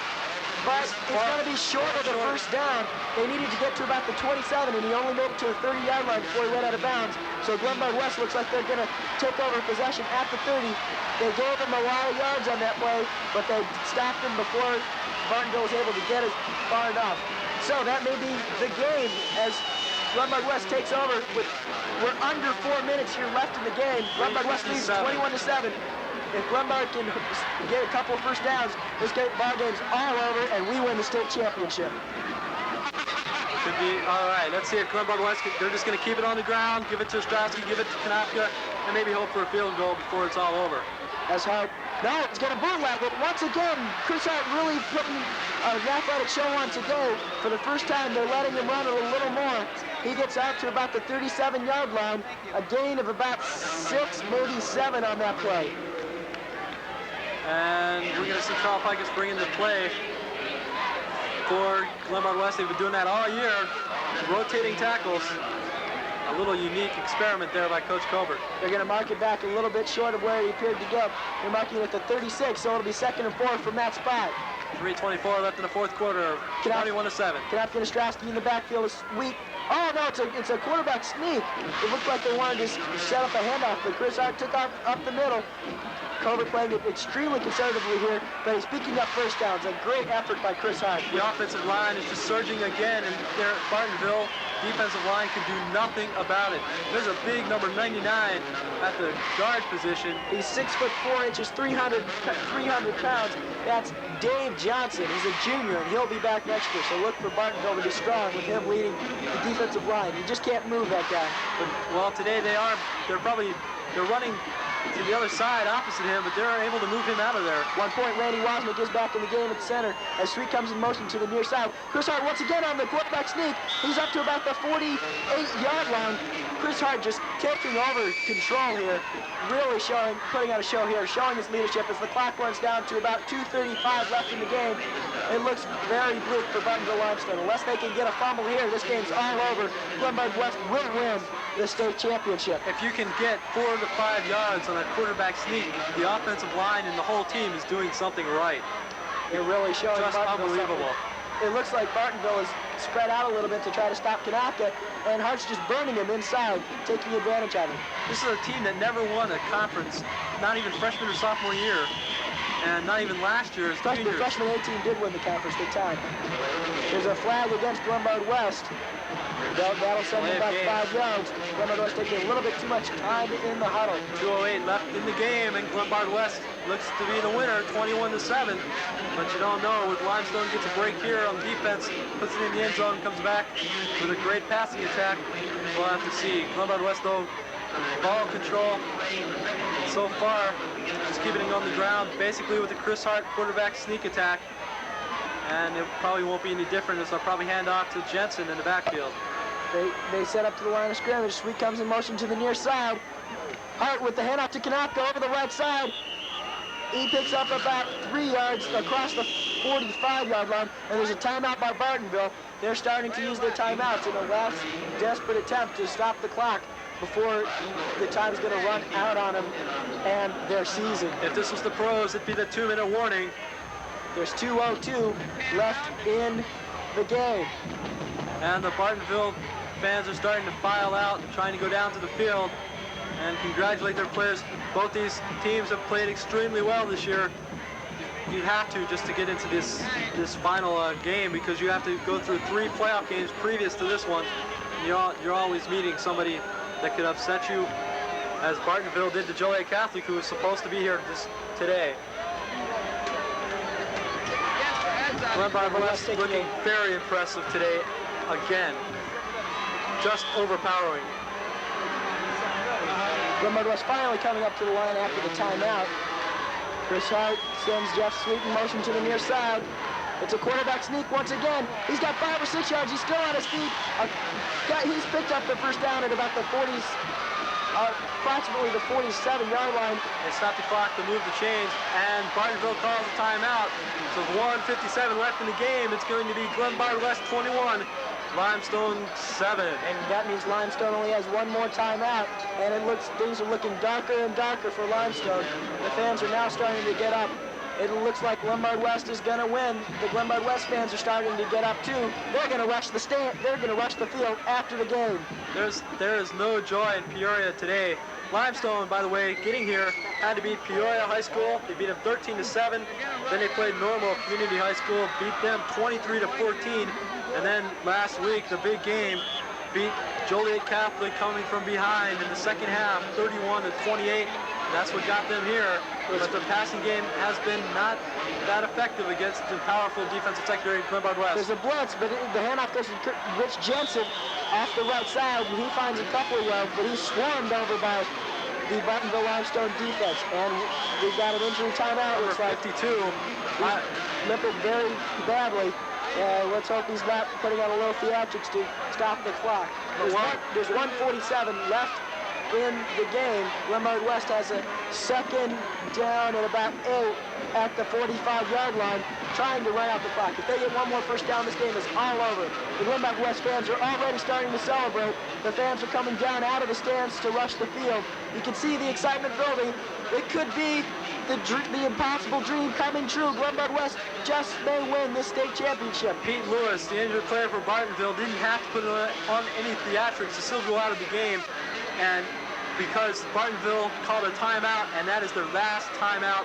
But it's going to be short of the first down. They needed to get to about the 27, and he only made it to the 30-yard line before he went out of bounds. So Glenbard West looks like they're going to take over possession at the 30. They gave him a lot of yards on that play, but they stopped him before Bartonville was able to get it far enough. So that may be the game as Glenbard West takes over. We're under 4 minutes here left in the game. Glenbard West leads 21-7. If Glenbard can get a couple of first downs, this ball game's all over, and we win the state championship. Could be all right. Let's see if Glenbard West, they're just going to keep it on the ground, give it to Ostrowski, give it to Kanopka, and maybe hope for a field goal before it's all over. That's hard. No, it's going to bootleg it. Once again, Chris Hart really putting an athletic show on today. For the first time, they're letting him run a little more. He gets out to about the 37-yard line, a gain of about 6, maybe 7 on that play. And we're going to see Carl Pikus bring into play for Glenbard West. They've been doing that all year, rotating tackles. A little unique experiment there by Coach Colbert. They're going to mark it back a little bit short of where he appeared to get. They're marking it at the 36, so it'll be 2nd and 4 from that spot. 3:24 left in the 4th quarter, 21-7. Kanopka and Ostrowski in the backfield is weak. Oh, no, it's a quarterback sneak. It looked like they wanted to set up a handoff, but Chris Hart took off up the middle. Colbert playing it extremely conservatively here, but he's picking up first downs. A great effort by Chris Hart. The offensive line is just surging again, and there at Bartonville, defensive line can do nothing about it. There's a big number 99 at the guard position. He's 6'4", 300 pounds. That's Dave Johnson. He's a junior, and he'll be back next year. So look for Bartonville to be strong with him leading the defensive line. You just can't move that guy. But, well, today they're running to the other side opposite him, but they're able to move him out of there. 1 point, Randy Wasnick is back in the game at center as Street comes in motion to the near side. Chris Hart once again on the quarterback sneak. He's up to about the 48-yard line. Chris Hart just taking over control here, really putting out a show here, showing his leadership as the clock runs down to about 2:35 left in the game. It looks very bleak for Bartonville Limestone. Unless they can get a fumble here, this game's all over. Glenbard West will win the state championship. If you can get 4 to 5 yards on a quarterback sneak, the offensive line and the whole team is doing something right. They're really showing just Bartonville unbelievable. Something. it looks like Bartonville is spread out a little bit to try to stop Kanaka, and Hart's just burning him inside, taking advantage of him. This is a team that never won a conference, not even freshman or sophomore year, and not even last year's The freshman A team did win the conference, they tied. There's a flag against Glenbard West. That'll send them about 5 yards. Glenbard West taking a little bit too much time in the huddle. 2:08 left in the game, and Glenbard West looks to be the winner, 21-7. But you don't know, with Limestone gets a break here on defense, puts it in the end zone, comes back with a great passing attack. We'll have to see. Glenbard West, though, ball control so far, just keeping it on the ground, basically with the Chris Hart quarterback sneak attack. And it probably won't be any different, as I'll probably hand off to Jensen in the backfield. They set up to the line of scrimmage. Sweet comes in motion to the near side. Hart with the handoff to Kanaka over the right side. He picks up about 3 yards across the 45-yard line, and there's a timeout by Bartonville. They're starting to use their timeouts in a last desperate attempt to stop the clock before the time's going to run out on them and their season. If this was the pros, it'd be the 2-minute warning. There's 2:02 left in the game. And the Bartonville fans are starting to file out, trying to go down to the field and congratulate their players. Both these teams have played extremely well this year. You have to, just to get into this final game, because you have to go through 3 playoff games previous to this one. You're always meeting somebody that could upset you, as Bartonville did to Joliet Catholic, who was supposed to be here just today. Glenbard West looking very impressive today, again. Just overpowering. Glenbard West finally coming up to the line after the timeout. Chris Hart sends Jeff Sweet in motion to the near side. It's a quarterback sneak once again. He's got 5 or 6 yards. He's still on his feet. He's picked up the first down at about the 40s, approximately the 47-yard line. They stop the clock to move the chains, and Bartonville calls a timeout. So 1:57 left in the game. It's going to be Glenbard West 21, Limestone 7. And that means Limestone only has 1 more timeout, and things are looking darker and darker for Limestone. The fans are now starting to get up. It looks like Glenbard West is going to win. The Glenbard West fans are starting to get up too. They're going to rush the stand. They're going to rush the field after the game. There is no joy in Peoria today. Limestone, by the way, getting here, had to beat Peoria High School. They beat them 13-7. Then they played Normal Community High School, beat them 23-14. And then last week, the big game, beat Joliet Catholic coming from behind in the second half, 31-28. That's what got them here. But the passing game has been not that effective against the powerful defensive secondary in Glenbard West. There's a blitz, but the handoff goes to Rich Jensen off the right side, and he finds a couple of yards, but he's swarmed over by the Bartonville Limestone defense. And we've got an injury timeout. Number 52. Limping very badly. Let's hope he's not putting on a little theatrics to stop the clock. There's 1:47 left in the game. Glenbard West has a second down at about 8 at the 45-yard line, trying to run out the clock. If they get 1 more first down, this game is all over. The Glenbard West fans are already starting to celebrate. The fans are coming down out of the stands to rush the field. You can see the excitement building. It could be the impossible dream coming true. Glenbard West just may win this state championship. Pete Lewis, the injured player for Bartonville, didn't have to put on any theatrics to still go out of the game. And because Bartonville called a timeout, and that is their last timeout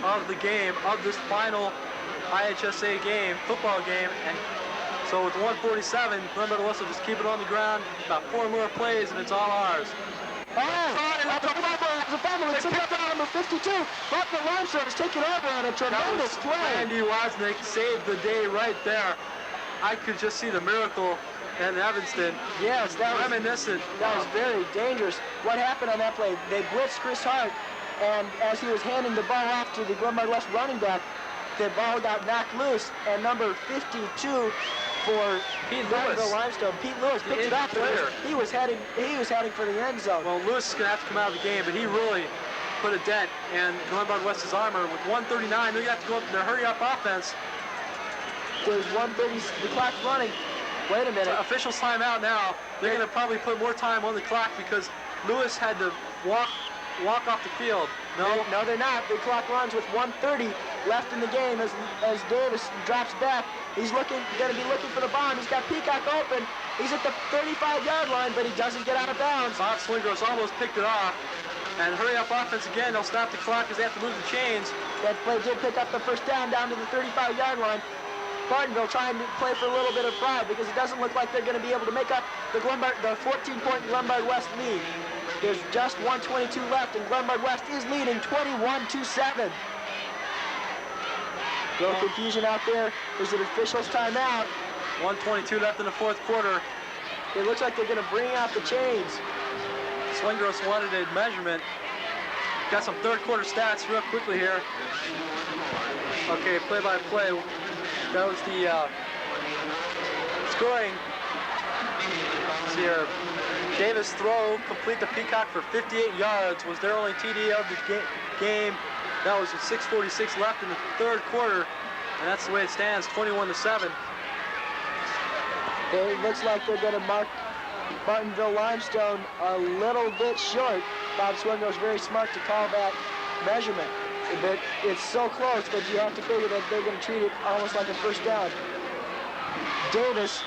of the game, of this final IHSA game, football game. And so with 1:47, Glenbard West will just keep it on the ground, about 4 more plays, and it's all ours. The fumble. It's number 52. Buckner Limestone has taken over on a tremendous play. Andy Wozniak saved the day right there. I could just see the miracle in Evanston. Yes, that was reminiscent. That was very dangerous. What happened on that play? They blitzed Chris Hart, and as he was handing the ball off to the Glenbard West running back, the ball got knocked loose, and number 52 for Pete Lewis. Limestone, Pete Lewis picked it up. He was heading for the end zone. Well, Lewis is going to have to come out of the game, but he really put a dent in Glenbard West's armor. With 1:39, they're going to have to go up in their hurry-up offense. There's 1:30, the clock's running. Wait a minute. So officials time out now. They're going to probably put more time on the clock because Lewis had to walk off the field. No, they're not. The clock runs with 1:30 left in the game as Davis drops back. He's going to be looking for the bomb. He's got Peacock open. He's at the 35-yard line, but he doesn't get out of bounds. Bob Swingers almost picked it off. And hurry up offense again. They'll stop the clock because they have to move the chains. That play did pick up the first down to the 35-yard line. Bartonville trying to play for a little bit of pride because it doesn't look like they're going to be able to make up the 14-point Glenbard West lead. There's just 1:22 left, and Glenbard West is leading 21-7. Little confusion out there. There's an official's timeout. 1:22 left in the fourth quarter. It looks like they're going to bring out the chains. Swingers wanted a measurement. Got some third quarter stats real quickly here. Okay, play-by-play. That was the scoring. Let's see here. Davis throw, complete to Peacock for 58 yards. Was their only TD of the game. That was with 6:46 left in the third quarter. And that's the way it stands, 21-7. It looks like they're going to mark Bartonville Limestone a little bit short. Bob Swingo is very smart to call that measurement. But it's so close, but you have to figure that they're going to treat it almost like a first down. Davis.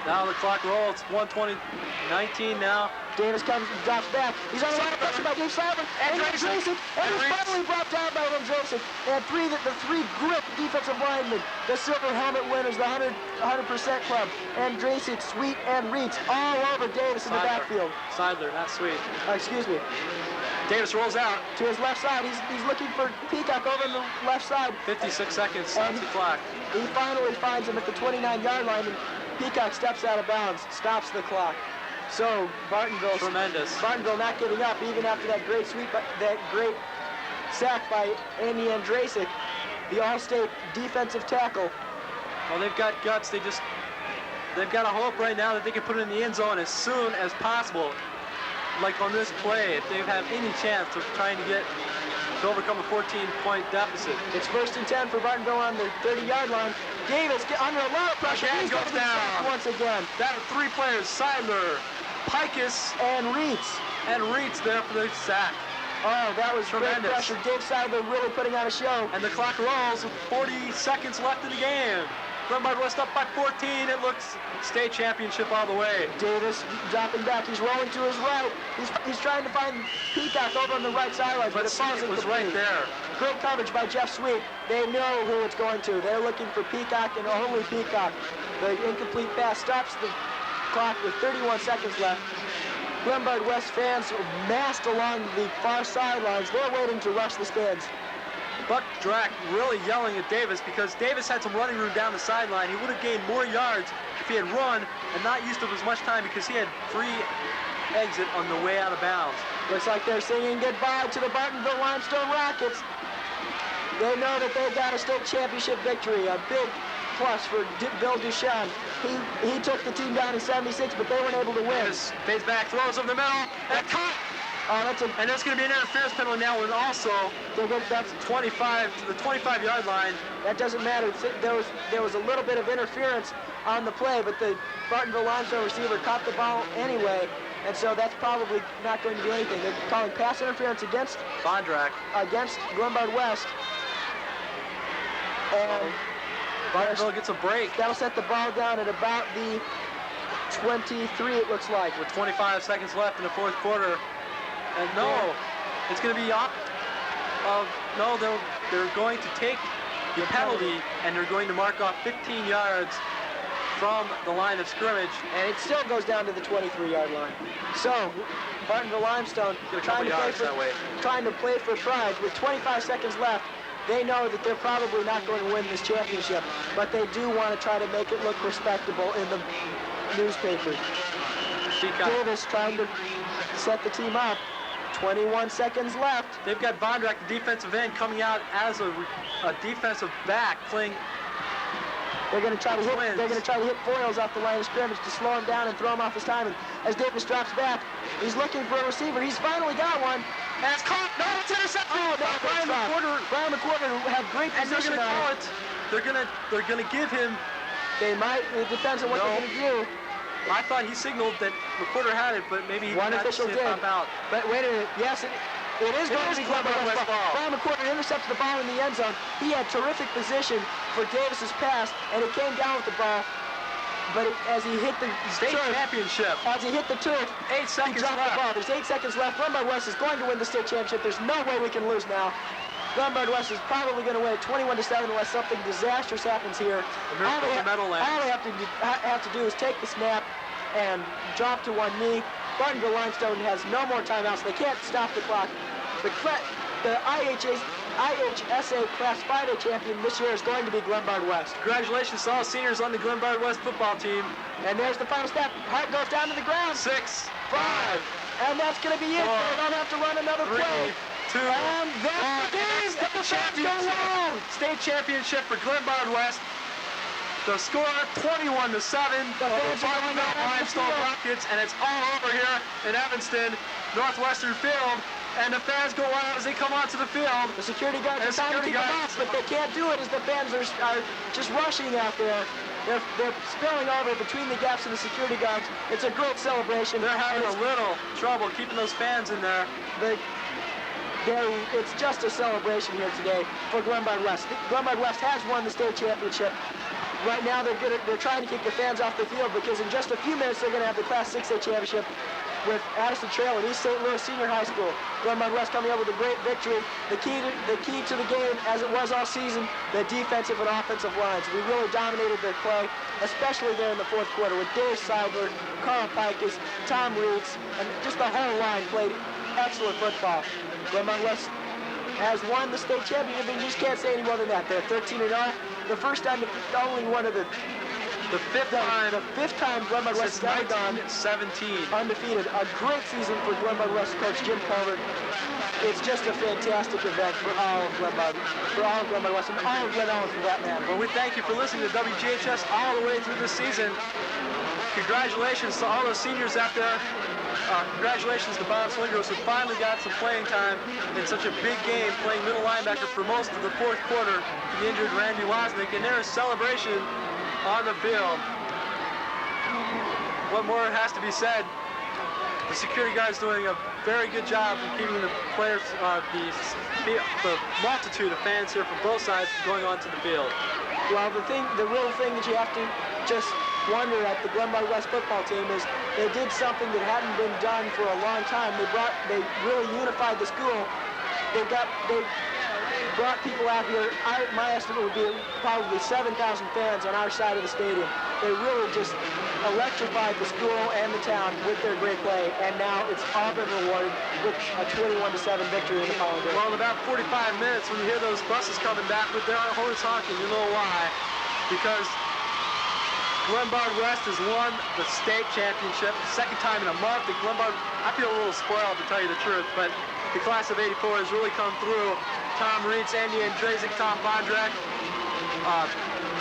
Now the clock rolls. 1:20-19 now. Davis comes and drops back. He's on the line of pressure by Dave Simon. And he's racing. And he's finally brought down by Lynn Joseph. And the three grit defensive linemen, the silver helmet winners, the 100% club, and Drasic, Sweet, and Reeds all over Davis in the backfield. Seidler, not Sweet. Excuse me. Davis rolls out. To his left side. He's looking for Peacock over on the left side. 56 seconds, stops the clock. He finally finds him at the 29-yard line, and Peacock steps out of bounds, stops the clock. So Bartonville, tremendous. Bartonville not giving up even after that great sweep, that great sack by Andy Andrasic, the All-State defensive tackle. Well, they've got guts. They've got a hope right now that they can put it in the end zone as soon as possible. Like on this play, if they have any chance of trying to overcome a 14-point deficit. It's 1st and 10 for Bartonville on the 30-yard line. Davis get under a lot of pressure. Again, He's goes down once again. That are three players: Seidler, Pikus, and Reeds. And Reeds there for the sack. Oh, that was tremendous. Great pressure. Dave Seidler really putting on a show. And the clock rolls with 40 seconds left in the game. Glenbard West up by 14. It looks state championship all the way. Davis dropping back. He's rolling to his right. He's trying to find Peacock over on the right sideline. But it was right there. Great coverage by Jeff Sweet. They know who it's going to. They're looking for Peacock and only Peacock. The incomplete pass stops the clock with 31 seconds left. Glenbard West fans massed along the far sidelines. They're waiting to rush the stands. Buck Drack really yelling at Davis because Davis had some running room down the sideline. He would have gained more yards if he had run and not used up as much time because he had free exit on the way out of bounds. Looks like they're singing goodbye to the Bartonville Limestone Rockets. They know that they got a state championship victory, a big plus for Bill Duchamp. He took the team down in 76, but they weren't able to win. Davis fades back, throws over the middle, and caught! And that's going to be an interference penalty now, and also that's 25 to the 25-yard line. That doesn't matter. There was a little bit of interference on the play, but the Bartonville Limestone receiver caught the ball anyway, and so that's probably not going to do anything. They're calling pass interference against Bondrak, against Glenbard West. And Bartonville gets a break. That'll set the ball down at about the 23, it looks like. With 25 seconds left in the fourth quarter. And it's going to be they're going to take the penalty and they're going to mark off 15 yards from the line of scrimmage. And it still goes down to the 23-yard line. So Bartonville Limestone trying to play for pride with 25 seconds left. They know that they're probably not going to win this championship, but they do want to try to make it look respectable in the newspapers. Davis trying to set the team up. 21 seconds left. They've got Bondrak, the defensive end, coming out as a defensive back, playing. They're going to try to hit. They're going to try to hit foils off the line of scrimmage to slow him down and throw him off his timing. As Davis drops back, he's looking for a receiver. He's finally got one. And it's caught. No, it's intercepted. Oh, no, Brian McWhorter have great position on it. They're going to give him. They might. It depends on what they're going to do. I thought he signaled that McWhorter had it, but maybe he one official did. Out. But wait a minute. Yes, It is going to be Glenbard West ball. Brian McCorder intercepted the ball in the end zone. He had terrific position for Davis's pass, and it came down with the ball. But as he hit the state championship, as he hit the turf, 8 seconds he dropped left. the ball. There's 8 seconds left. Glenbard West is going to win the state championship. There's no way we can lose now. Glenbard West is probably going to win it 21-7 unless something disastrous happens here. All they have to do is take the snap and drop to one knee. Bartonville Limestone has no more timeouts. They can't stop the clock. The IHSA Class 5A champion this year is going to be Glenbard West. Congratulations to all seniors on the Glenbard West football team. And there's the final snap. Hart goes down to the ground. 6, 5. And that's going to be it. They don't have to run another 3, play. 2, and that's the game. State championship for Glenbard West. The score 21-7. The Bartonville Limestone Rockets, and it's all over here in Evanston, Northwestern Field. And the fans go wild as they come onto the field. The security guards are trying to keep them off, but they can't do it as the fans are just rushing out there. They're spilling over between the gaps of the security guards. It's a great celebration. They're having a little trouble keeping those fans in there. It's just a celebration here today for Glenbard West. Glenbard West has won the state championship. Right now they're trying to kick the fans off the field because in just a few minutes they're going to have the Class 6A championship with Addison Trail and East St. Louis Senior High School. Glenbard West coming up with a great victory. The key to the game, as it was all season, the defensive and offensive lines. We really dominated their play, especially there in the fourth quarter with Dave Seibler, Carl Pikus, Tom Reeds, and just the whole line played excellent football. Glenbard West has won the state championship, and you just can't say any more than that. They're 13-0. The first time, only one of the fifth time Glenbard West has ever gone 17 undefeated. A great season for Glenbard West coach Jim Culver. It's just a fantastic event for all of Glenbard West, and all of Glen Ellen for that matter. Well, we thank you for listening to WGHS all the way through this season. Congratulations to all those seniors out there. Congratulations to Bob Swingers, who finally got some playing time in such a big game, playing middle linebacker for most of the fourth quarter. The injured Randy Wozniak, and there's celebration on the field. What more has to be said? The security guard's doing a very good job of keeping the players, the multitude of fans here from both sides going onto the field. Well, the real thing that you have to just wonder at the Glenbard West football team is they did something that hadn't been done for a long time. They really unified the school. They brought people out here. My estimate would be probably 7,000 fans on our side of the stadium. They really just electrified the school and the town with their great play, and now it's all been rewarded with a 21-7 victory in the following day. Well, in about 45 minutes, when you hear those buses coming back with their horns honking, you know why. Because Glenbard West has won the state championship, second time in a month. Glenbard, I feel a little spoiled to tell you the truth, but the class of '84 has really come through. Tom Reeds, Andy Andrzejczyk, Tom Bondrak,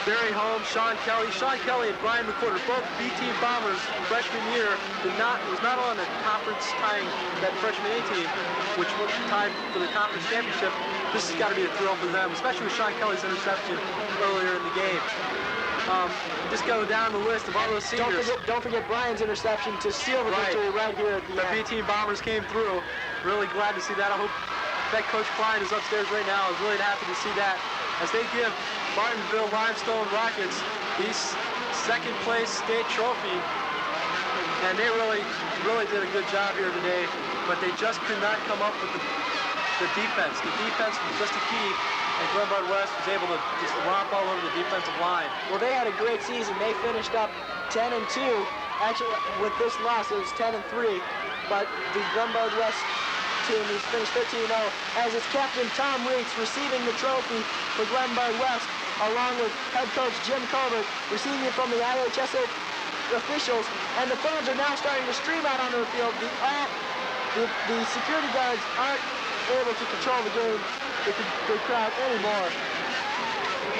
Barry Holmes, Sean Kelly and Brian McCorder, both B-team Bombers freshman year, was not on the conference tying that freshman A team, which was tied for the conference championship. This has got to be a thrill for them, especially with Sean Kelly's interception earlier in the game. Just go down the list of all those seniors. Don't forget Brian's interception to seal the victory right here at the end. The B-team Bombers came through. Really glad to see that. I hope that Coach Klein is upstairs right now. I was really happy to see that as they give Bartonville Limestone Rockets the second place state trophy. And they really did a good job here today, but they just could not come up with the defense. The defense was just a key, and Glenbard West was able to just romp all over the defensive line. Well, they had a great season. They finished up 10-2. Actually, with this loss, it was 10-3. But the Glenbard West team has finished 13-0 as its captain Tom Reeks receiving the trophy for Glenbard West, along with head coach Jim Colbert receiving it from the IHSA officials. And the fans are now starting to stream out onto the field. The security guards aren't able to control the game, the crowd anymore.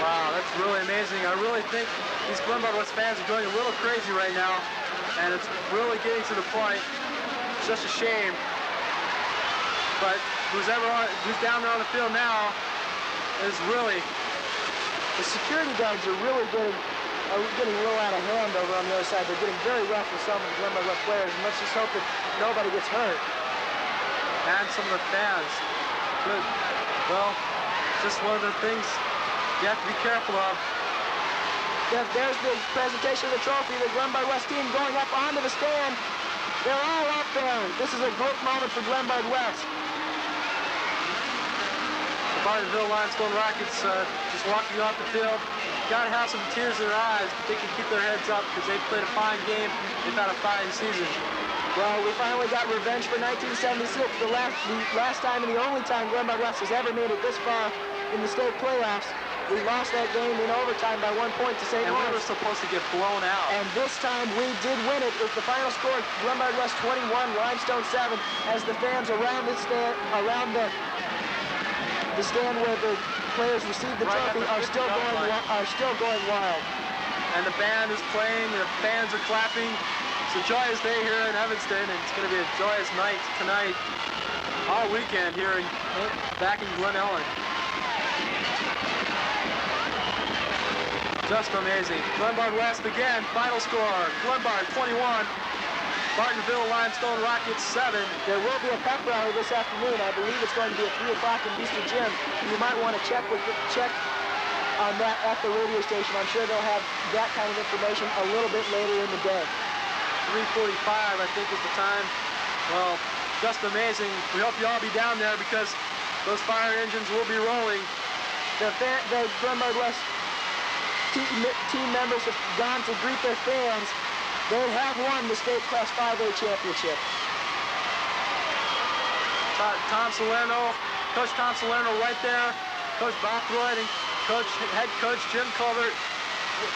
Wow, that's really amazing. I really think these Glenbard West fans are going a little crazy right now, and it's really getting to the point. It's just a shame. But who's down there on the field now is really... The security guards are really getting real out of hand over on the other side. They're getting very rough with some of the Glenbard West players, and let's just hope that nobody gets hurt. and some of the fans. Good. Well, just one of the things you have to be careful of. There's the presentation of the trophy. The Glenbard West team going up onto the stand. They're all up there. This is a great moment for Glenbard West. The Bartonville Limestone Rockets just walking off the field. Got to have some tears in their eyes, but they can keep their heads up because they've played a fine game. They've had a fine season. Well, we finally got revenge for 1976, the last time and the only time Glenbard West has ever made it this far in the state playoffs. We lost that game in overtime by 1 point to St. And Louis. we were supposed to get blown out. And this time we did win it. It's the final score, Glenbard West 21, Limestone 7, as the fans around the stand, the stand where the players received the trophy are still going wild. And the band is playing, the fans are clapping. It's a joyous day here in Evanston, and it's going to be a joyous night tonight, all weekend here back in Glen Ellen. Just amazing. Glenbard West again, final score, Glenbard 21, Bartonville Limestone Rockets 7. There will be a pep rally this afternoon. I believe it's going to be at 3 o'clock in Booster Gym. You might want to check on that at the radio station. I'm sure they'll have that kind of information a little bit later in the day. 3:45, I think, is the time. Well, just amazing. We hope you all be down there because those fire engines will be rolling. The Glenbard West team members have gone to greet their fans. They have won the state Class 5A championship. Tom Salerno, Coach Tom Salerno right there, Coach Bob Floyd, and head coach Jim Culbert.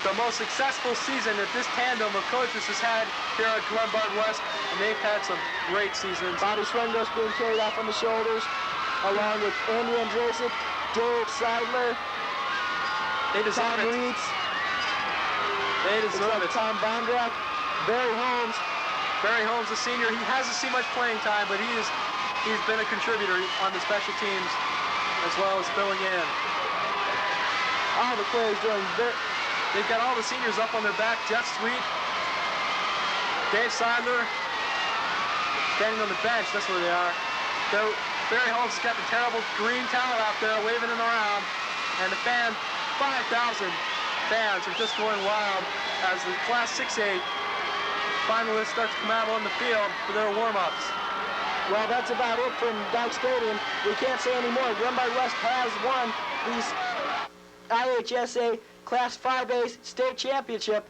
The most successful season that this tandem of coaches has had here at Glenbard West, and they've had some great seasons. Bobby Swengos being carried off on the shoulders, along with Andy Andrasic, Dave Seidler, Tom Reeds. They deserve it. Tom Bondrak, Barry Holmes. Barry Holmes, the senior, he hasn't seen much playing time, but he's been a contributor on the special teams as well as filling in. All the players doing They've got all the seniors up on their back. Jeff Sweet, Dave Seidler, standing on the bench. That's where they are. So Barry Holmes has got the terrible green towel out there waving it around. And the 5,000 fans are just going wild as the Class 6A finalists start to come out on the field for their warm-ups. Well, that's about it from Dyke Stadium. We can't say any more. Glenbard West has won these IHSA Class 5A state championship.